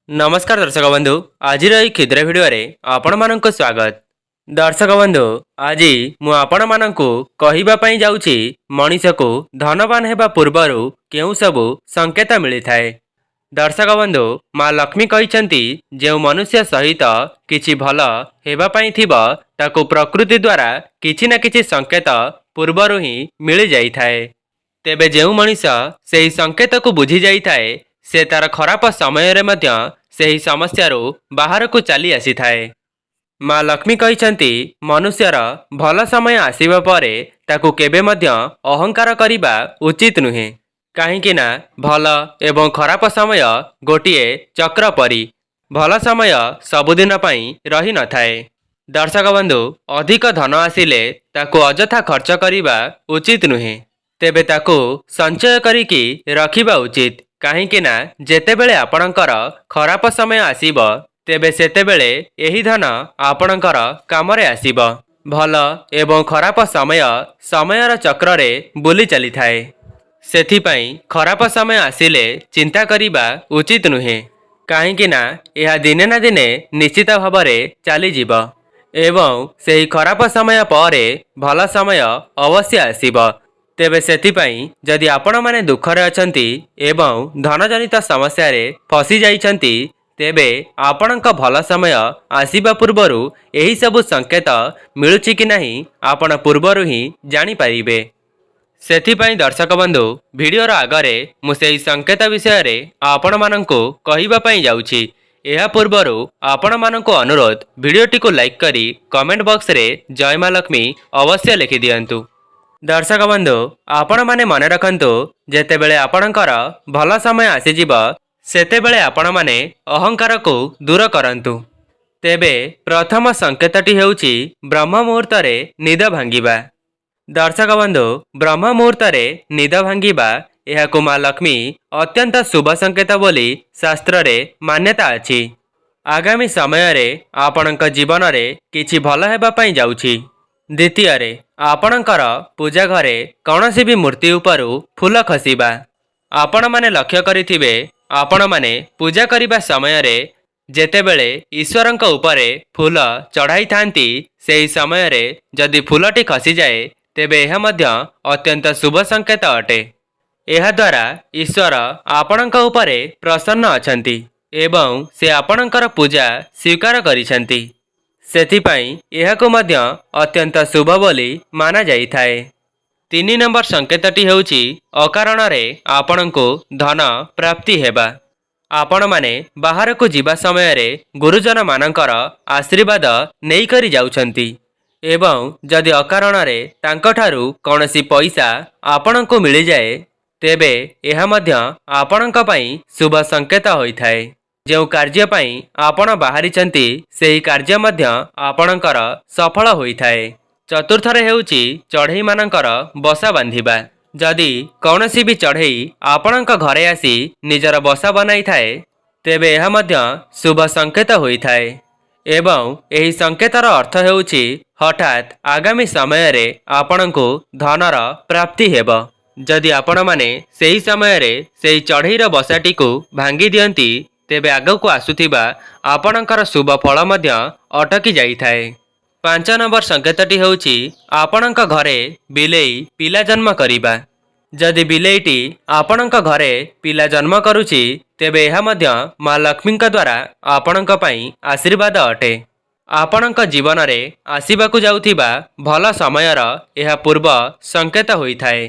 नमस्कार दर्शक बंधु आज क्षुद्र भिडियो आपण मानक स्वागत। दर्शक बंधु आज मु आपण मानकु कहिबापई जाउछि मनीष को धनवान हेबा पूर्वरु केउ सबु संकेत मिली थाए। दर्शक बंधु माँ लक्ष्मी कहिसंती जे मनुष्य सहित किछि भल हेबापई थिबा ताकु प्रकृति द्वारा किछि ना किछि संकेत पूर्वरु ही मिली जाई थाए। तेबे जेउ मनीष सेही संकेत को बुझी जाई थाए से तार खराब समय रे मध्य सेही समस्यारू बाहर को चली आसी थाए। माँ लक्ष्मी कहिसंती मनुष्यर भल समय आसीबा परे ताकू केबे मध्य अहंकार करिबा उचित नुहे, काहेकि ना भल एवं खराब समय गोटिए चक्र परी भल समय सबुदिन पई रही न थाए। दर्शक बंधु अधिक धन आसिले ताकू अजथा खर्च करिबा उचित नुहे, तेबे ताकू संचय करिकी रखिबा उचित, काहेकि ना जेतेबेले आपणकर खराब समय आसीब तेबे सेतेबेले एही धन आपणकर कामरे आसीब। भल एवं खराब समय समयर चक्र रे बुली चली थाए, सेथिपई खराब समय आसिले चिंता करिबा उचित नुहे, काहेकि ना यह दिने ना दिने निश्चित भावरे चली जीव एवं सेही खराब समय परे भल समय अवश्य आसीब। तेबे सेथिपई जदि आपण माने दुखरे अछंती एवं धनजनित समस्या रे फसी जाइछंती तेबे आपणक भल समय आसीबा पूर्वरु एही सबु संकेत मिलुछि कि नाही आपण पूर्वरु ही जानि परिबे। सेथिपई दर्शक बंधु वीडियोर आगरे मु सेही संकेत विषय रे आपण माननकु कहिबा पई जाउछि। एहा पूर्वरु आपण माननकु अनुरोध वीडियोटी को लाइक करी कमेंट बॉक्स रे जय मां लक्ष्मी अवश्य लिखि दियंतु। दर्शक बंधु आपण माने मने रखंतु जेतेबेले आपणकर भल समय आसीजिब सेतेबेले आपण माने अहंकार को दूर करंतु। तेबे प्रथम संकेतटी हेउछि ब्रह्म मुहूर्त रे निद भांगिबा। दर्शक बंधु ब्रह्म मुहूर्त रे निद भांगिबा एहाकु मां लक्ष्मी अत्यंत शुभ संकेत बोली शास्त्र रे मान्यता अछि। आगामी समय रे आपणक जीवन रे किछि भल हेबा पई जाउछि। द्वितीय रे आपणकर पूजा घरे कौनसी भी मूर्ति उपरु फूल खसिबा। आपण माने लक्ष्य करिथिबे आपण माने पूजा करिबा समय रे जेतेबेले ईश्वरंक उपरे फूल चढ़ाई थांती सेही समय रे जदि फूलटी खसी जाए तेबे एहा मध्य अत्यंत शुभ संकेत अटे। एहा द्वारा ईश्वर आपणंक उपरे प्रसन्न अछंती एवं से आपणंकर पूजा स्वीकार करिसंती, सेथिपई एहाकु मध्य अत्यंत शुभ बोली माना जाई थाए। 3 नंबर संकेतटी हेउछि अकारण रे आपणंकु धन प्राप्ति हेबा। आपण माने बाहर को जीवा समय रे गुरुजन मानकर आशीर्वाद नेई करी जाउछंती एवं जदि अकारण रे तांकठारु कोनोसी पैसा आपणंकु मिली जाए तेबे एहा मध्य आपणंक पई शुभ संकेत होई थाए। जो कार्य पई आपण बाहरिचंती सेही कार्य मध्य आपणकर सफल होई थाए। चतुर्थ रे हेउछि चढ़ई मानकर बसा बांधिबा। जदि कौनसी भी चढ़ई आपणक घरे आसी निजर बसा बनाई थाए तेबे एहा मध्य शुभ संकेत होई थाए एवं एही संकेतर अर्थ हेउछि हठात आगामी समय रे आपणको धनर प्राप्ति हेबो। जदि आपण माने सेही समय रे सेही चढ़ईर बसाटी को भांगी दियंती तेबे आगको आसुथिबा आपणकर शुभ फल मध्य अटकी जाई थाए। 5 नंबर संकेतटी हेउछि आपणक घरे बिलेई पिला जन्म करिबा। जदि बिलेईटी आपणक घरे पिला जन्म करुछि तेबे एहा मध्य मां लक्ष्मीक द्वारा आपणक पई आशीर्वाद अटे। आपणक जीवन रे आसीबाकु जाउथिबा भल समयर एहा पूर्व संकेत होई थाए।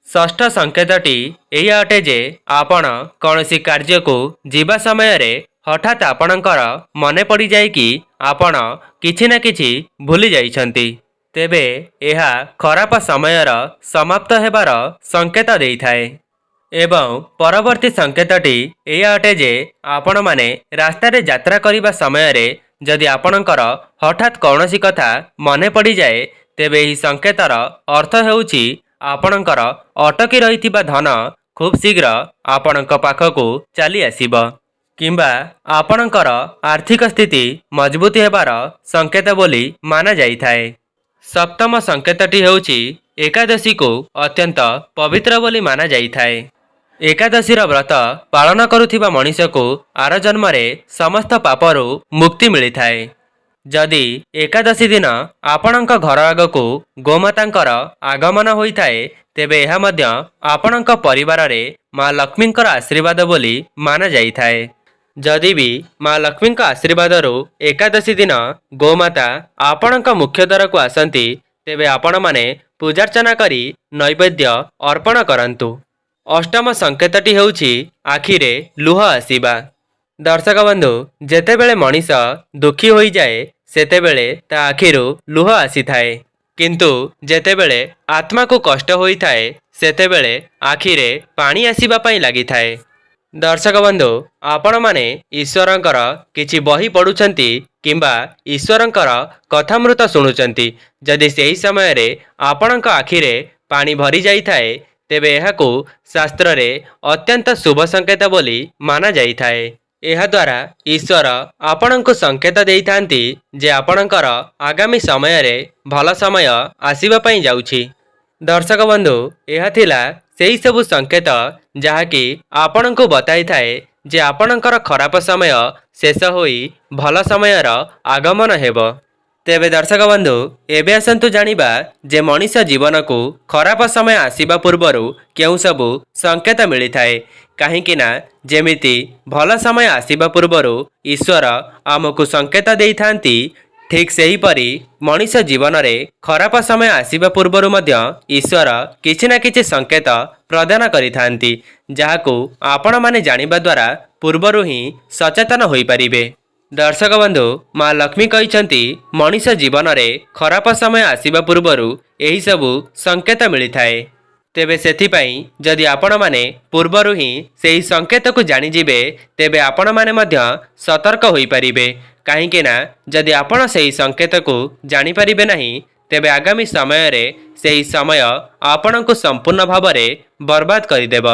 षष्ठ संकेतटी एया अटे जे आपण कौनसी कार्य को जीवा समय रे हठात आपणकर मने पड़ी जाए कि आपण किछि ना किछि भूली जाइछंती तेबे एहा खराब समयर समाप्त हेबार संकेत देई थाए। एवं परवर्ती संकेतटी एया अटे जे आपण माने रास्ता रे यात्रा करिबा समय रे जदि आपणकर हठात कौनसी कथा मने पड़ी जाए तेबे एही संकेतर अर्थ हेउछि आपणकर अटकी रहिथिबा धन खूब शीघ्र आपणक पाखकु चली आसीब किंबा आपणकर आर्थिक स्थिति मजबूत हेबार संकेत बोली माना जाई थाए। सप्तम संकेतटी हेउछि एकादशी को अत्यंत पवित्र बोली माना जाई थाए। ଏକାଦଶୀର ବ୍ରତ ପାଳନ କରୁଥିବା ମଣିଷକୁ ଆର ଜନ୍ମରେ ସମସ୍ତ ପାପରୁ ମୁକ୍ତି ମିଳିଥାଏ। ଯଦି ଏକାଦଶୀ ଦିନ ଆପଣଙ୍କ ଘର ଆଗକୁ ଗୋମାତାଙ୍କର ଆଗମନ ହୋଇଥାଏ, ତେବେ ଏହା ମଧ୍ୟ ଆପଣଙ୍କ ପରିବାରରେ ମା ଲକ୍ଷ୍ମୀଙ୍କର ଆଶୀର୍ବାଦ ବୋଲି ମାନାଯାଇଥାଏ। ଯଦି ବି ମା ଲକ୍ଷ୍ମୀଙ୍କ ଆଶୀର୍ବାଦରୁ ଏକାଦଶୀ ଦିନ ଗୋମାତା ଆପଣଙ୍କ ମୁଖ୍ୟ ଦ୍ୱାରକୁ ଆସନ୍ତି, ତେବେ ଆପଣମାନେ ପୂଜାର୍ଚ୍ଚନା କରି ନୈବେଦ୍ୟ ଅର୍ପଣ କରନ୍ତୁ। ଅଷ୍ଟମ ସଂକେତଟି ହେଉଛି ଆଖିରେ ଲୁହ ଆସିବା। ଦର୍ଶକ ବନ୍ଧୁ, ଯେତେବେଳେ ମଣିଷ ଦୁଃଖୀ ହୋଇଯାଏ ସେତେବେଳେ ତା ଆଖିରୁ ଲୁହ ଆସିଥାଏ, କିନ୍ତୁ ଯେତେବେଳେ ଆତ୍ମାକୁ କଷ୍ଟ ହୋଇଥାଏ ସେତେବେଳେ ଆଖିରେ ପାଣି ଆସିବା ପାଇଁ ଲାଗିଥାଏ। ଦର୍ଶକ ବନ୍ଧୁ, ଆପଣମାନେ ଈଶ୍ୱରଙ୍କର କିଛି ବହି ପଢ଼ୁଛନ୍ତି କିମ୍ବା ଈଶ୍ୱରଙ୍କର କଥାମୃତ ଶୁଣୁଛନ୍ତି। ଯଦି ସେହି ସମୟରେ ଆପଣଙ୍କ ଆଖିରେ ପାଣି ଭରି ଯାଇଥାଏ, ତେବେ ଏହାକୁ ଶାସ୍ତ୍ରରେ ଅତ୍ୟନ୍ତ ଶୁଭ ସଂକେତ ବୋଲି ମାନାଯାଇଥାଏ। ଏହାଦ୍ୱାରା ଈଶ୍ୱର ଆପଣଙ୍କୁ ସଂକେତ ଦେଇଥାନ୍ତି ଯେ ଆପଣଙ୍କର ଆଗାମୀ ସମୟରେ ଭଲ ସମୟ ଆସିବା ପାଇଁ ଯାଉଛି। ଦର୍ଶକ ବନ୍ଧୁ, ଏହା ଥିଲା ସେହି ସବୁ ସଂକେତ ଯାହାକି ଆପଣଙ୍କୁ ବତାଇଥାଏ ଯେ ଆପଣଙ୍କର ଖରାପ ସମୟ ଶେଷ ହୋଇ ଭଲ ସମୟର ଆଗମନ ହେବ। ତେବେ ଦର୍ଶକ ବନ୍ଧୁ, ଏବେ ଆସନ୍ତୁ ଜାଣିବା ଯେ ମଣିଷ ଜୀବନକୁ ଖରାପ ସମୟ ଆସିବା ପୂର୍ବରୁ କେଉଁ ସବୁ ସଂକେତ ମିଳିଥାଏ। କାହିଁକି ନା ଯେମିତି ଭଲ ସମୟ ଆସିବା ପୂର୍ବରୁ ଈଶ୍ୱର ଆମକୁ ସଂକେତ ଦେଇଥାନ୍ତି, ଠିକ୍ ସେହିପରି ମଣିଷ ଜୀବନରେ ଖରାପ ସମୟ ଆସିବା ପୂର୍ବରୁ ମଧ୍ୟ ଈଶ୍ୱର କିଛି ନା କିଛି ସଂକେତ ପ୍ରଦାନ କରିଥାନ୍ତି, ଯାହାକୁ ଆପଣମାନେ ଜାଣିବା ଦ୍ୱାରା ପୂର୍ବରୁ ହିଁ ସଚେତନ ହୋଇପାରିବେ। ଦର୍ଶକ ବନ୍ଧୁ, ମା ଲକ୍ଷ୍ମୀ କହିଛନ୍ତି ମଣିଷ ଜୀବନରେ ଖରାପ ସମୟ ଆସିବା ପୂର୍ବରୁ ଏହିସବୁ ସଂକେତ ମିଳିଥାଏ। ତେବେ ସେଥିପାଇଁ ଯଦି ଆପଣମାନେ ପୂର୍ବରୁ ହିଁ ସେହି ସଂକେତକୁ ଜାଣିଯିବେ, ତେବେ ଆପଣମାନେ ମଧ୍ୟ ସତର୍କ ହୋଇପାରିବେ। କାହିଁକି ନା ଯଦି ଆପଣ ସେହି ସଂକେତକୁ ଜାଣିପାରିବେ ନାହିଁ, ତେବେ ଆଗାମୀ ସମୟରେ ସେହି ସମୟ ଆପଣଙ୍କୁ ସମ୍ପୂର୍ଣ୍ଣ ଭାବରେ ବର୍ବାଦ କରିଦେବ।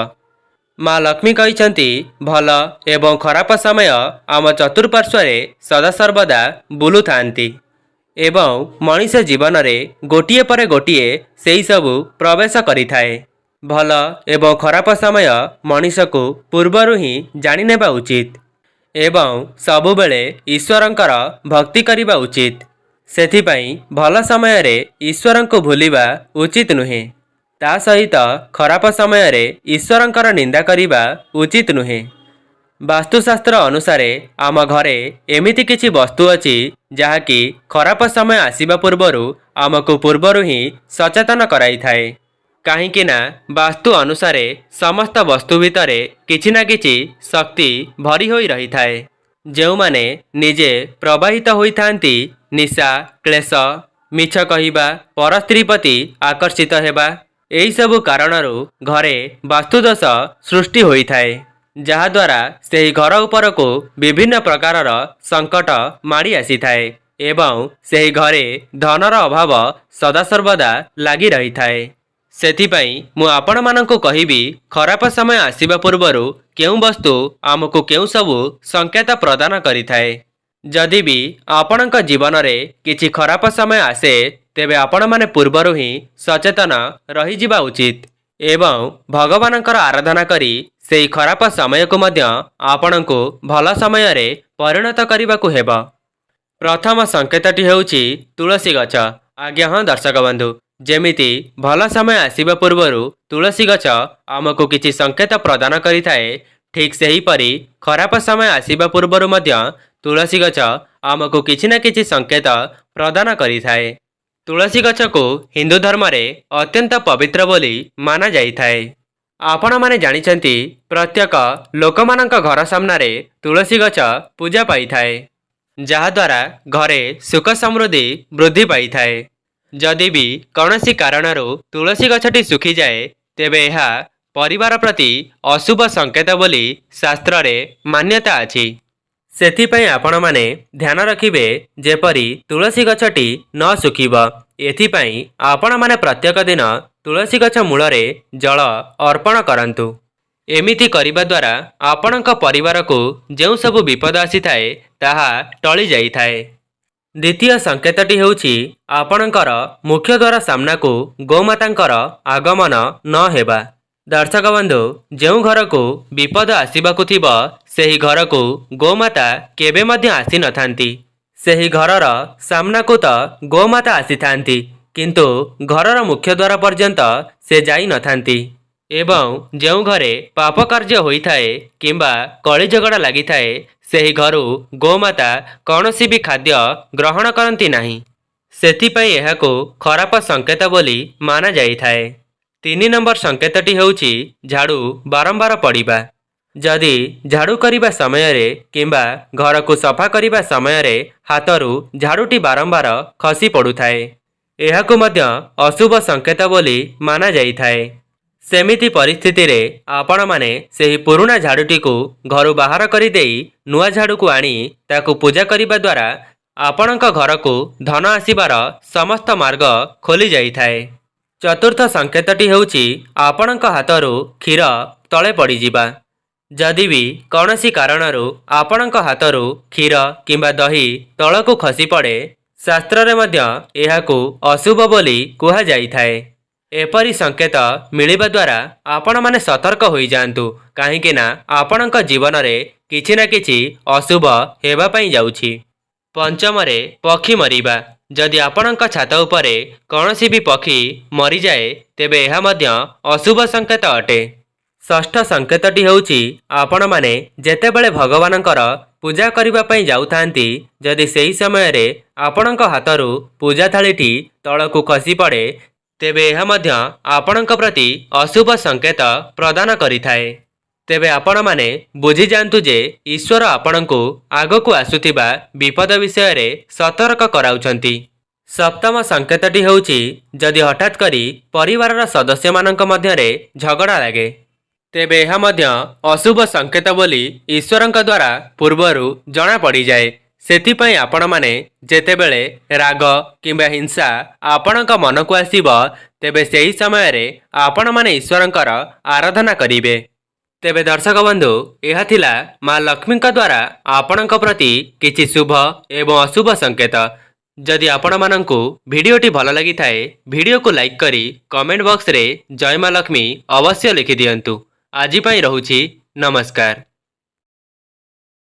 ମା ଲକ୍ଷ୍ମୀ କହିଛନ୍ତି ଭଲ ଏବଂ ଖରାପ ସମୟ ଆମ ଚତୁଃପାର୍ଶ୍ୱରେ ସଦାସର୍ବଦା ବୁଲୁଥାନ୍ତି ଏବଂ ମଣିଷ ଜୀବନରେ ଗୋଟିଏ ପରେ ଗୋଟିଏ ସେହି ସବୁ ପ୍ରବେଶ କରିଥାଏ। ଭଲ ଏବଂ ଖରାପ ସମୟ ମଣିଷକୁ ପୂର୍ବରୁ ହିଁ ଜାଣିନେବା ଉଚିତ ଏବଂ ସବୁବେଳେ ଈଶ୍ୱରଙ୍କର ଭକ୍ତି କରିବା ଉଚିତ। ସେଥିପାଇଁ ଭଲ ସମୟରେ ଈଶ୍ୱରଙ୍କୁ ଭୁଲିବା ଉଚିତ ନୁହେଁ। ତା ସହିତ ଖରାପ ସମୟରେ ଈଶ୍ୱରଙ୍କର ନିନ୍ଦା କରିବା ଉଚିତ ନୁହେଁ। ବାସ୍ତୁଶାସ୍ତ୍ର ଅନୁସାରେ ଆମ ଘରେ ଏମିତି କିଛି ବସ୍ତୁ ଅଛି ଯାହାକି ଖରାପ ସମୟ ଆସିବା ପୂର୍ବରୁ ଆମକୁ ପୂର୍ବରୁ ହିଁ ସଚେତନ କରାଇଥାଏ। କାହିଁକି ନା ବାସ୍ତୁ ଅନୁସାରେ ସମସ୍ତ ବସ୍ତୁ ଭିତରେ କିଛି ନା କିଛି ଶକ୍ତି ଭରି ହୋଇ ରହିଥାଏ। ଯେଉଁମାନେ ନିଜେ ପ୍ରବାହିତ ହୋଇଥାନ୍ତି ନିଶା, କ୍ଲେଶ, ମିଛ କହିବା, ପର ସ୍ତ୍ରୀ ପ୍ରତି ଆକର୍ଷିତ ହେବା, ଏହିସବୁ କାରଣରୁ ଘରେ ବାସ୍ତୁଦୋଷ ସୃଷ୍ଟି ହୋଇଥାଏ, ଯାହାଦ୍ୱାରା ସେହି ଘର ଉପରକୁ ବିଭିନ୍ନ ପ୍ରକାରର ସଙ୍କଟ ମାଡ଼ି ଆସିଥାଏ ଏବଂ ସେହି ଘରେ ଧନର ଅଭାବ ସଦାସର୍ବଦା ଲାଗି ରହିଥାଏ। ସେଥିପାଇଁ ମୁଁ ଆପଣମାନଙ୍କୁ କହିବି, ଖରାପ ସମୟ ଆସିବା ପୂର୍ବରୁ କେଉଁ ବସ୍ତୁ ଆମକୁ କେଉଁ ସବୁ ସଂକେତ ପ୍ରଦାନ କରିଥାଏ। ଯଦି ବି ଆପଣଙ୍କ ଜୀବନରେ କିଛି ଖରାପ ସମୟ ଆସେ, ତେବେ ଆପଣମାନେ ପୂର୍ବରୁ ହିଁ ସଚେତନ ରହିଯିବା ଉଚିତ ଏବଂ ଭଗବାନଙ୍କର ଆରାଧନା କରି ସେହି ଖରାପ ସମୟକୁ ମଧ୍ୟ ଆପଣଙ୍କୁ ଭଲ ସମୟରେ ପରିଣତ କରିବାକୁ ହେବ। ପ୍ରଥମ ସଂକେତଟି ହେଉଛି ତୁଳସୀ ଗଛ। ଆଜ୍ଞା ହଁ ଦର୍ଶକ ବନ୍ଧୁ, ଯେମିତି ଭଲ ସମୟ ଆସିବା ପୂର୍ବରୁ ତୁଳସୀ ଗଛ ଆମକୁ କିଛି ସଂକେତ ପ୍ରଦାନ କରିଥାଏ, ଠିକ୍ ସେହିପରି ଖରାପ ସମୟ ଆସିବା ପୂର୍ବରୁ ମଧ୍ୟ ତୁଳସୀ ଗଛ ଆମକୁ କିଛି ନା କିଛି ସଂକେତ ପ୍ରଦାନ କରିଥାଏ। ତୁଳସୀ ଗଛକୁ ହିନ୍ଦୁ ଧର୍ମରେ ଅତ୍ୟନ୍ତ ପବିତ୍ର ବୋଲି ମାନାଯାଇଥାଏ। ଆପଣମାନେ ଜାଣିଛନ୍ତି ପ୍ରତ୍ୟେକ ଲୋକମାନଙ୍କ ଘର ସାମ୍ନାରେ ତୁଳସୀ ଗଛ ପୂଜା ପାଇଥାଏ, ଯାହାଦ୍ୱାରା ଘରେ ସୁଖ ସମୃଦ୍ଧି ବୃଦ୍ଧି ପାଇଥାଏ। ଯଦି ବି କୌଣସି କାରଣରୁ ତୁଳସୀ ଗଛଟି ଶୁଖିଯାଏ, ତେବେ ଏହା ପରିବାର ପ୍ରତି ଅଶୁଭ ସଂକେତ ବୋଲି ଶାସ୍ତ୍ରରେ ମାନ୍ୟତା ଅଛି। ସେଥିପାଇଁ ଆପଣମାନେ ଧ୍ୟାନ ରଖିବେ ଯେପରି ତୁଳସୀ ଗଛଟି ନ ଶୁଖିବ। ଏଥିପାଇଁ ଆପଣମାନେ ପ୍ରତ୍ୟେକ ଦିନ ତୁଳସୀ ଗଛ ମୂଳରେ ଜଳ ଅର୍ପଣ କରନ୍ତୁ। ଏମିତି କରିବା ଦ୍ୱାରା ଆପଣଙ୍କ ପରିବାରକୁ ଯେଉଁ ସବୁ ବିପଦ ଆସିଥାଏ ତାହା ଟଳି ଯାଇଥାଏ। ଦ୍ୱିତୀୟ ସଂକେତଟି ହେଉଛି ଆପଣଙ୍କର ମୁଖ୍ୟ ଦ୍ୱାର ସାମ୍ନାକୁ ଗୋମାତାଙ୍କର ଆଗମନ ନ ହେବା। दर्शक बंधु जो घर को विपद आसवाक थिब सेही घर को गोमाता केबे मध्य आसी नथांती। सेही घरर सामना को तो गोमाता आसी थांती किंतु घरर मुख्य द्वार पर्यंत से जाई नथांती। एवं जो घरे पाप कार्य होइथाए किंबा कली झगड़ा लगी थाए सेही घरु गोमाता कौनसी भी खाद्य ग्रहण करती नाही। सेथिपाई एहाको खराप संकेत बोली माना जाइथाए। 3 नंबर संकेतटी हेउची झाड़ू बारंबार पड़िबा। जदि झाड़ू करिबा समय रे किंबा घर को सफा करिबा समय रे हाथरू झाड़ूटी बारंबार खसी पड़ुथाए एहाको मध्य अशुभ संकेत बोली माना जाइथाए। सेमिति परिस्थिति रे आपण माने सेही पुराना झाड़ूटी को घरु बाहर करि देई नुआ झाड़ू को आनी ताकू पूजा करिबा द्वारा आपणक घर को धन आसीबार समस्त मार्ग खोली जाइथाए। चतुर्थ संकेतटी हेउची आपणक हाथरू क्षीर तले पड़ीजिबा। जदि भी कौनसी कारणरू आपणक हाथरू क्षीर किंबा दही तलकू खसी पड़े शास्त्र रे मध्य एहाकू अशुभ बोली कुहा जाइथाए। एपरी संकेत मिलिबा द्वारा आपण माने सतर्क होई जांतु काहेकि ना आपणक जीवन रे किछि ना किछि अशुभ हेबा पई जाउछि। पंचमरे पक्षी मरिबा। जदि आपणक छात उपरे कौनसी भी पक्षी मरी जाए तेबे एहा मध्य अशुभ संकेत अटे। षष्ठ संकेतटी हेउची आपण माने जेतेबेले भगवानंकर पूजा करिबा पई जाउथांती जदि सेही समय रे आपणक हाथरू पूजा थालीटी तळकू खसी पड़े तेबे एहा मध्य आपणक प्रति अशुभ संकेत प्रदान करिथाए। तेबे आपण माने बुझी जांतु जे ईश्वर आपणको आगकू आसुथिबा विपद विषय रे सतर्क कराउछंती। सप्तम संकेतटी हेउची जदि हठात करी परिवारर सदस्य मानक मध्य रे झगड़ा लागे तेबे एहा मध्य अशुभ संकेत बोली ईश्वरंक द्वारा पूर्वरु जଣା पड़ी जाए। सेथिपाई आपण माने जेतेबेले राग किंबा हिंसा आपणक मन को आसीब तेबे सेही समय रे आपण माने ईश्वरंकर आराधना करिवे। तेबे दर्शक बंधु यह थिला माँ लक्ष्मी द्वारा आपणक प्रति किछि शुभ एवं अशुभ संकेत। जदि आपण मानंकु वीडियोटी भल लगी थाए वीडियो को लाइक करी कमेंट बॉक्स रे जय माँ लक्ष्मी अवश्य लिखि दियंतु। आजि पई रहुछि नमस्कार।